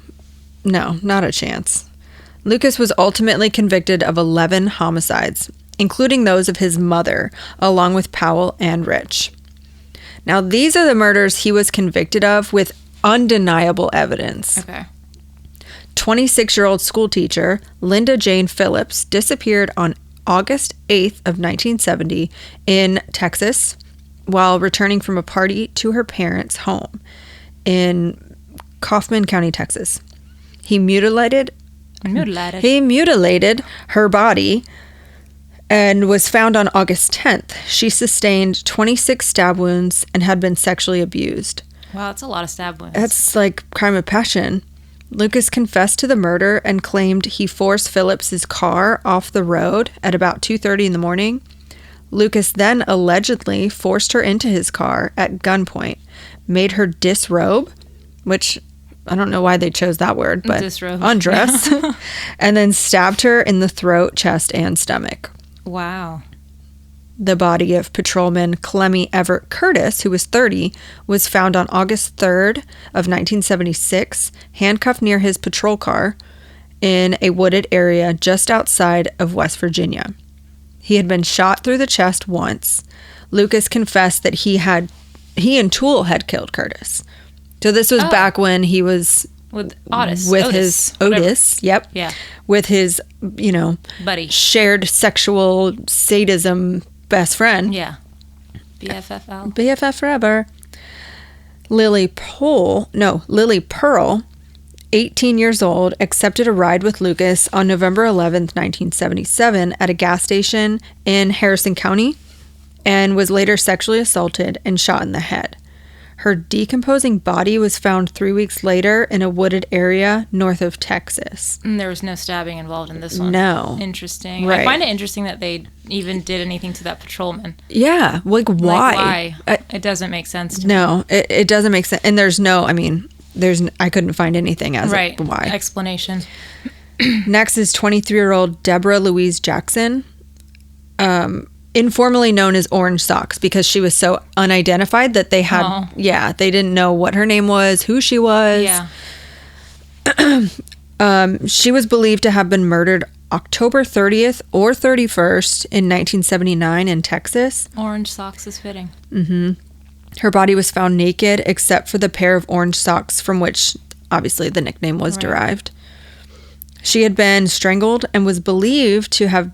[SPEAKER 1] not a chance. Lucas was ultimately convicted of 11 homicides, including those of his mother, along with Powell and Rich. Now, these are the murders he was convicted of with undeniable evidence.
[SPEAKER 2] Okay.
[SPEAKER 1] 26-year-old schoolteacher Linda Jane Phillips disappeared on August 8th of 1970 in Texas while returning from a party to her parents' home in Kaufman County, Texas. He mutilated her body and was found on August 10th. She sustained 26 stab wounds and had been sexually abused.
[SPEAKER 2] Wow, that's a lot of stab wounds.
[SPEAKER 1] That's like crime of passion. Lucas confessed to the murder and claimed he forced Phillips's car off the road at about 2:30 in the morning. Lucas then allegedly forced her into his car at gunpoint, made her disrobe, which I don't know why they chose that word, but
[SPEAKER 2] disrobe.
[SPEAKER 1] Undress, and then stabbed her in the throat, chest, and stomach.
[SPEAKER 2] Wow.
[SPEAKER 1] The body of patrolman Clemmy Everett Curtis, who was 30, was found on August 3rd of 1976, handcuffed near his patrol car in a wooded area just outside of West Virginia. He had been shot through the chest once. Lucas confessed that he and Toole had killed Curtis. So this was back when he was
[SPEAKER 2] with Otis.
[SPEAKER 1] Otis. Yep.
[SPEAKER 2] Yeah.
[SPEAKER 1] With his,
[SPEAKER 2] buddy,
[SPEAKER 1] shared sexual sadism best friend.
[SPEAKER 2] Yeah. BFFL.
[SPEAKER 1] BFF forever. Lily Pearl, 18 years old, accepted a ride with Lucas on November 11th, 1977 at a gas station in Harrison County and was later sexually assaulted and shot in the head. Her decomposing body was found 3 weeks later in a wooded area north of Texas.
[SPEAKER 2] And there was no stabbing involved in this one.
[SPEAKER 1] No.
[SPEAKER 2] Interesting.
[SPEAKER 1] Right.
[SPEAKER 2] I find it interesting that they even did anything to that patrolman.
[SPEAKER 1] Yeah. Like, why?
[SPEAKER 2] It doesn't make sense to me.
[SPEAKER 1] No, it doesn't make sense. And I couldn't find anything as
[SPEAKER 2] right.
[SPEAKER 1] a why.
[SPEAKER 2] Explanation.
[SPEAKER 1] Next is 23-year-old Deborah Louise Jackson, informally known as Orange Socks, because she was so unidentified that they had, they didn't know what her name was, who she was.
[SPEAKER 2] Yeah.
[SPEAKER 1] She was believed to have been murdered October 30th or 31st in 1979 in Texas.
[SPEAKER 2] Orange Socks is fitting.
[SPEAKER 1] Mm-hmm. Her body was found naked except for the pair of orange socks from which obviously the nickname was derived. She had been strangled and was believed to have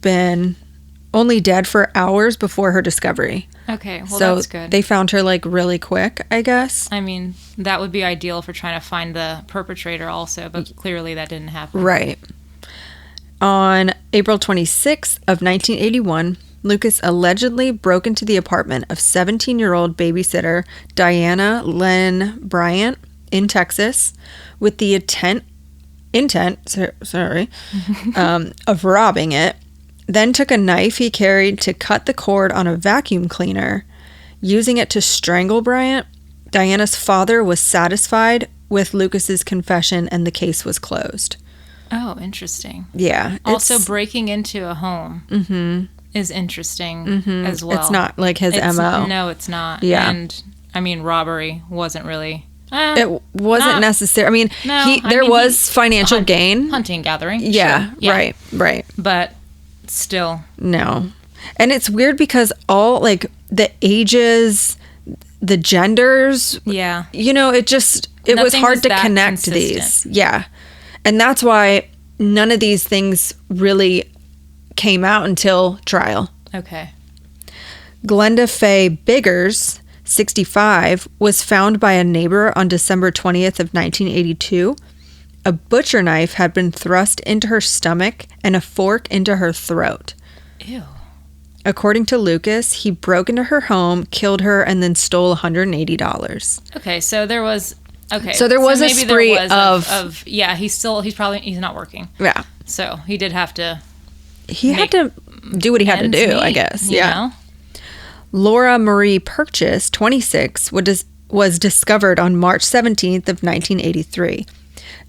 [SPEAKER 1] been only dead for hours before her discovery.
[SPEAKER 2] Okay, well,
[SPEAKER 1] so
[SPEAKER 2] that's good.
[SPEAKER 1] They found her like really quick, I guess.
[SPEAKER 2] I mean, that would be ideal for trying to find the perpetrator also, but clearly that didn't happen.
[SPEAKER 1] Right. On April 26th of 1981, Lucas allegedly broke into the apartment of 17-year-old babysitter Diana Lynn Bryant in Texas with the intent of robbing it, then took a knife he carried to cut the cord on a vacuum cleaner, using it to strangle Bryant. Diana's father was satisfied with Lucas's confession and the case was closed.
[SPEAKER 2] Oh, interesting.
[SPEAKER 1] Yeah.
[SPEAKER 2] Also, breaking into a home is interesting as well.
[SPEAKER 1] It's not like his MO.
[SPEAKER 2] No, it's not.
[SPEAKER 1] Yeah.
[SPEAKER 2] And, I mean, robbery wasn't really...
[SPEAKER 1] it wasn't necessary. I mean, there was financial gain.
[SPEAKER 2] Hunting, gathering.
[SPEAKER 1] Yeah,
[SPEAKER 2] sure. Yeah.
[SPEAKER 1] Right.
[SPEAKER 2] But still.
[SPEAKER 1] No. And it's weird because all, like, the ages, the genders.
[SPEAKER 2] Yeah.
[SPEAKER 1] It was hard to connect these. Yeah. And that's why none of these things really came out until trial.
[SPEAKER 2] Okay.
[SPEAKER 1] Glenda Faye Biggers, 65, was found by a neighbor on December 20th of 1982. A butcher knife had been thrust into her stomach and a fork into her throat.
[SPEAKER 2] Ew.
[SPEAKER 1] According to Lucas, he broke into her home, killed her, and then stole $180.
[SPEAKER 2] Okay, so there was... Okay.
[SPEAKER 1] So there was a spree of
[SPEAKER 2] he's not working.
[SPEAKER 1] Yeah.
[SPEAKER 2] So he did have to...
[SPEAKER 1] He had to do what he had to do, I guess. Yeah.
[SPEAKER 2] Know?
[SPEAKER 1] Laura Marie Purchase, 26, was discovered on March 17th of 1983,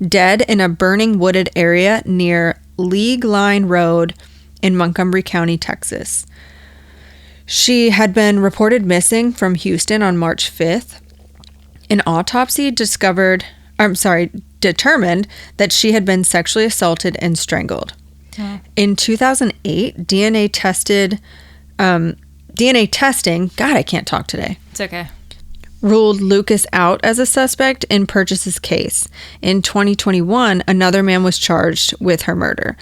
[SPEAKER 1] dead in a burning wooded area near League Line Road in Montgomery County, Texas. She had been reported missing from Houston on March 5th. An autopsy determined that she had been sexually assaulted and strangled. Oh. In 2008, DNA testing, God, I can't talk today.
[SPEAKER 2] It's okay.
[SPEAKER 1] Ruled Lucas out as a suspect in Purchase's case. In 2021, another man was charged with her murder.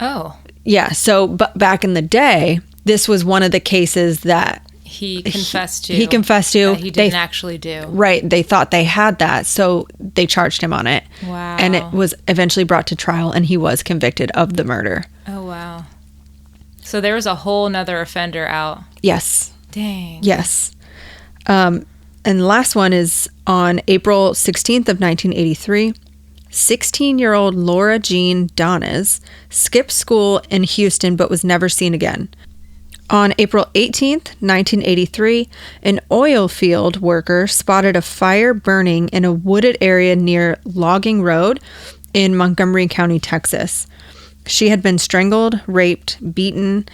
[SPEAKER 2] Oh.
[SPEAKER 1] Yeah, so back in the day, this was one of the cases that
[SPEAKER 2] he confessed to.
[SPEAKER 1] He confessed to.
[SPEAKER 2] That he didn't actually do.
[SPEAKER 1] Right. They thought they had that, so they charged him on it.
[SPEAKER 2] Wow.
[SPEAKER 1] And it was eventually brought to trial, and he was convicted of the murder.
[SPEAKER 2] Oh, wow. So there was a whole nother offender out.
[SPEAKER 1] Yes.
[SPEAKER 2] Dang.
[SPEAKER 1] Yes. And the last one is on April 16th of 1983. 16-year-old Laura Jean Donnes skipped school in Houston but was never seen again. On April 18th, 1983, an oil field worker spotted a fire burning in a wooded area near Logging Road in Montgomery County, Texas. She had been strangled, raped, beaten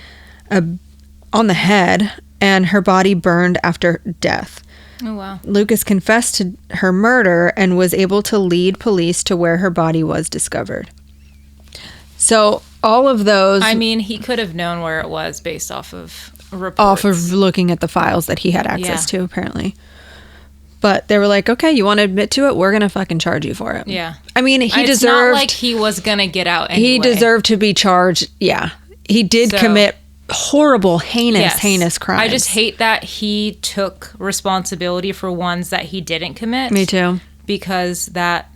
[SPEAKER 1] on the head, and her body burned after death.
[SPEAKER 2] Oh, wow.
[SPEAKER 1] Lucas confessed to her murder and was able to lead police to where her body was discovered. So all of those...
[SPEAKER 2] I mean, he could have known where it was based off of reports.
[SPEAKER 1] Off of looking at the files that he had access to, apparently. But they were like, okay, you want to admit to it? We're going to fucking charge you for it.
[SPEAKER 2] Yeah.
[SPEAKER 1] I mean, he deserved...
[SPEAKER 2] It's not like he was going to get out anyway.
[SPEAKER 1] He deserved to be charged. Yeah. He did commit horrible, heinous crimes.
[SPEAKER 2] I just hate that he took responsibility for ones that he didn't commit.
[SPEAKER 1] Me too.
[SPEAKER 2] Because that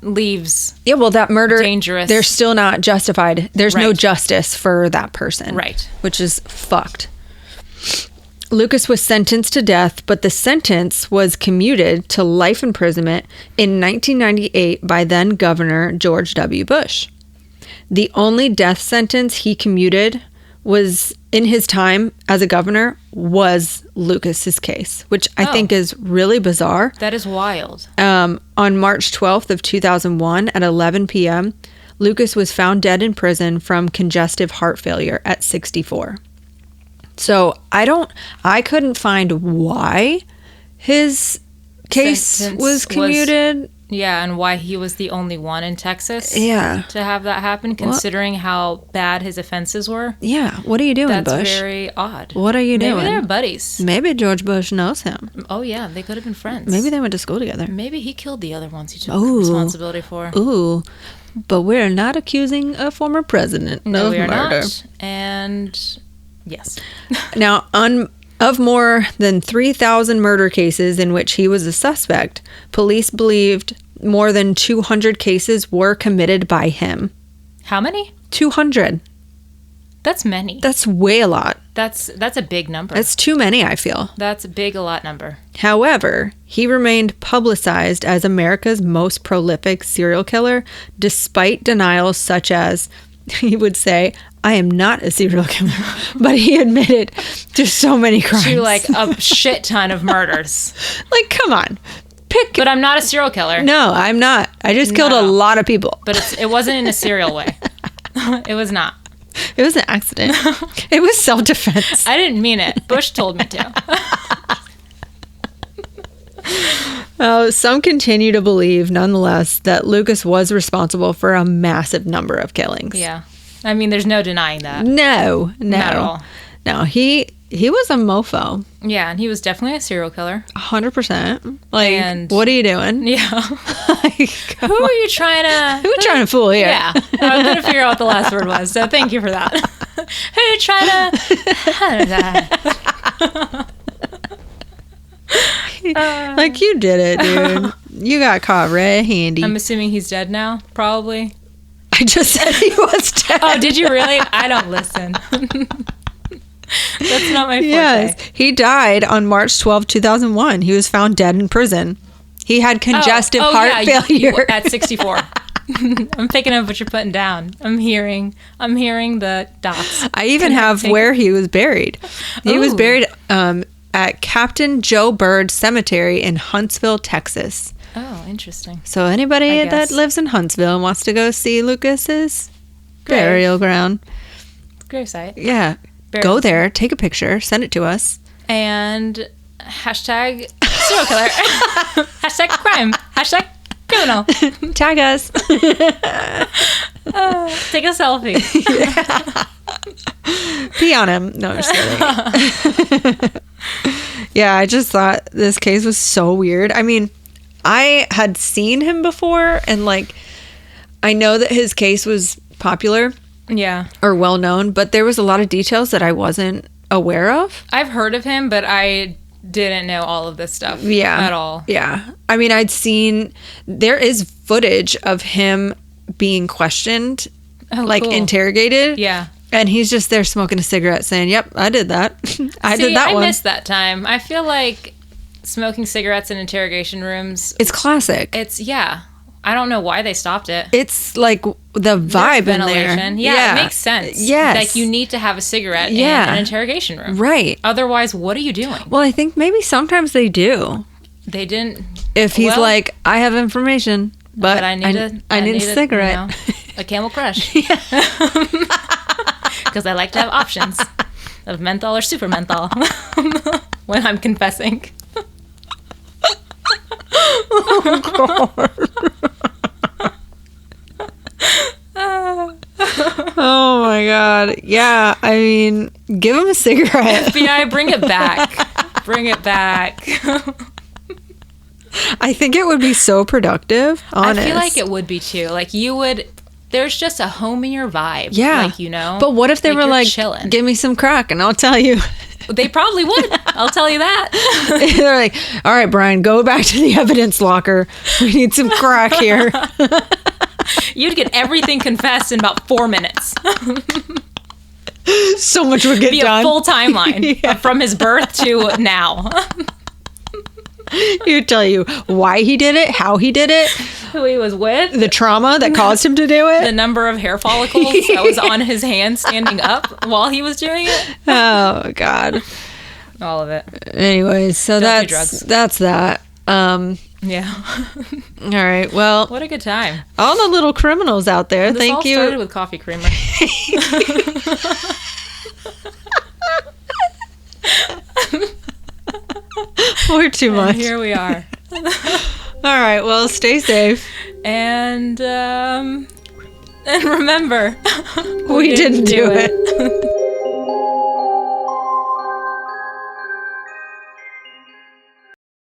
[SPEAKER 2] leaves
[SPEAKER 1] that murder
[SPEAKER 2] dangerous.
[SPEAKER 1] They're still not justified. There's no justice for that person.
[SPEAKER 2] Right.
[SPEAKER 1] Which is fucked. Lucas was sentenced to death, but the sentence was commuted to life imprisonment in 1998 by then Governor George W. Bush. The only death sentence he commuted was in his time as a governor was Lucas's case, which I think is really bizarre.
[SPEAKER 2] That is wild.
[SPEAKER 1] On March 12th of 2001 at 11 p.m., Lucas was found dead in prison from congestive heart failure at 64. So I couldn't find why his case was commuted.
[SPEAKER 2] And why he was the only one in Texas to have that happen, considering how bad his offenses were.
[SPEAKER 1] Yeah. What are you doing, Bush?
[SPEAKER 2] That's very odd.
[SPEAKER 1] What are you doing?
[SPEAKER 2] Maybe they're buddies.
[SPEAKER 1] Maybe George Bush knows him.
[SPEAKER 2] Oh, yeah. They could have been friends.
[SPEAKER 1] Maybe they went to school together.
[SPEAKER 2] Maybe he killed the other ones he took responsibility for.
[SPEAKER 1] Ooh. But we're not accusing a former president of murder.
[SPEAKER 2] Not. And yes.
[SPEAKER 1] Now, of more than 3,000 murder cases in which he was a suspect, police believed more than 200 cases were committed by him.
[SPEAKER 2] How many?
[SPEAKER 1] 200.
[SPEAKER 2] That's many.
[SPEAKER 1] That's way a lot.
[SPEAKER 2] That's a big number.
[SPEAKER 1] That's too many, I feel.
[SPEAKER 2] That's a lot number.
[SPEAKER 1] However, he remained publicized as America's most prolific serial killer, despite denials such as, he would say, I am not a serial killer, but he admitted to so many crimes.
[SPEAKER 2] To like a shit ton of murders.
[SPEAKER 1] Like, come on.
[SPEAKER 2] But I'm not a serial killer.
[SPEAKER 1] No, I'm not. I just killed a lot of people.
[SPEAKER 2] But it wasn't in a serial way. It was not.
[SPEAKER 1] It was an accident. It was self-defense.
[SPEAKER 2] I didn't mean it. Bush told me to.
[SPEAKER 1] Some continue to believe, nonetheless, that Lucas was responsible for a massive number of killings.
[SPEAKER 2] Yeah. I mean, there's no denying that.
[SPEAKER 1] No.
[SPEAKER 2] Not at all.
[SPEAKER 1] No, he was a mofo.
[SPEAKER 2] Yeah, and he was definitely a serial killer.
[SPEAKER 1] 100%. Like, what are you doing?
[SPEAKER 2] Yeah. Who are you trying to
[SPEAKER 1] fool here?
[SPEAKER 2] Yeah. I was going to figure out what the last word was, so thank you for that. Who are you trying to...
[SPEAKER 1] Like, you did it, dude. You got caught red-handed.
[SPEAKER 2] I'm assuming he's dead now, probably.
[SPEAKER 1] I just said he was dead.
[SPEAKER 2] Oh, did you really? I don't listen. That's not my forte.
[SPEAKER 1] Yes, he died on March 12, 2001. He was found dead in prison. He had congestive heart failure.
[SPEAKER 2] At 64. I'm picking up what you're putting down. I'm hearing the dots.
[SPEAKER 1] I even have where he was buried. He was buried at Captain Joe Bird Cemetery in Huntsville, Texas.
[SPEAKER 2] Oh, interesting.
[SPEAKER 1] So anybody that lives in Huntsville and wants to go see Lucas's burial ground,
[SPEAKER 2] gravesite.
[SPEAKER 1] Yeah. Go there, take a picture, send it to us.
[SPEAKER 2] And hashtag serial killer. Hashtag crime. Hashtag criminal.
[SPEAKER 1] Tag us.
[SPEAKER 2] Take a selfie.
[SPEAKER 1] Pee on him. No, I'm just kidding. Yeah, I just thought this case was so weird. I mean, I had seen him before, and like, I know that his case was popular.
[SPEAKER 2] Yeah.
[SPEAKER 1] Or well known, but there was a lot of details that I wasn't aware of.
[SPEAKER 2] I've heard of him, but I didn't know all of this stuff at all.
[SPEAKER 1] Yeah. I mean, there is footage of him being questioned, cool. Interrogated.
[SPEAKER 2] Yeah.
[SPEAKER 1] And he's just there smoking a cigarette saying, yep, I did that. I did that one.
[SPEAKER 2] I missed that time. I feel like smoking cigarettes in interrogation rooms.
[SPEAKER 1] It's classic.
[SPEAKER 2] I don't know why they stopped it.
[SPEAKER 1] It's like the vibe in there.
[SPEAKER 2] Yeah, it makes sense.
[SPEAKER 1] Yes.
[SPEAKER 2] Like you need to have a cigarette in an interrogation room.
[SPEAKER 1] Right.
[SPEAKER 2] Otherwise, what are you doing?
[SPEAKER 1] Well, I think maybe sometimes they do.
[SPEAKER 2] They didn't.
[SPEAKER 1] If he's like, I have information, but I need a cigarette.
[SPEAKER 2] A Camel Crush. Because I like to have options of menthol or super menthol when I'm confessing.
[SPEAKER 1] Oh, God. Oh my God. Yeah, I mean, give him a cigarette.
[SPEAKER 2] FBI, bring it back. Bring it back.
[SPEAKER 1] I think it would be so productive, honest.
[SPEAKER 2] I feel like it would be too. Like there's just a homier vibe.
[SPEAKER 1] Yeah.
[SPEAKER 2] Like, you know.
[SPEAKER 1] But what if they were like,
[SPEAKER 2] chilling.
[SPEAKER 1] Give me some crack and I'll tell you.
[SPEAKER 2] They probably would. I'll tell you that.
[SPEAKER 1] They're like, all right, Brian, go back to the evidence locker. We need some crack here.
[SPEAKER 2] You'd get everything confessed in about 4 minutes.
[SPEAKER 1] So much would get done.
[SPEAKER 2] A full timeline from his birth to now.
[SPEAKER 1] He'd tell you why he did it, how he did it,
[SPEAKER 2] who he was with,
[SPEAKER 1] the trauma that caused him to do it,
[SPEAKER 2] the number of hair follicles that was on his hand standing up while he was doing it.
[SPEAKER 1] Oh God,
[SPEAKER 2] all of it.
[SPEAKER 1] Anyways, so that's that.
[SPEAKER 2] Yeah.
[SPEAKER 1] All right. Well,
[SPEAKER 2] what a good time.
[SPEAKER 1] All the little criminals out there.
[SPEAKER 2] This
[SPEAKER 1] thank you.
[SPEAKER 2] Started with coffee creamer.
[SPEAKER 1] Or too much.
[SPEAKER 2] And here we are.
[SPEAKER 1] All right. Well, stay safe.
[SPEAKER 2] And remember,
[SPEAKER 1] we didn't do it.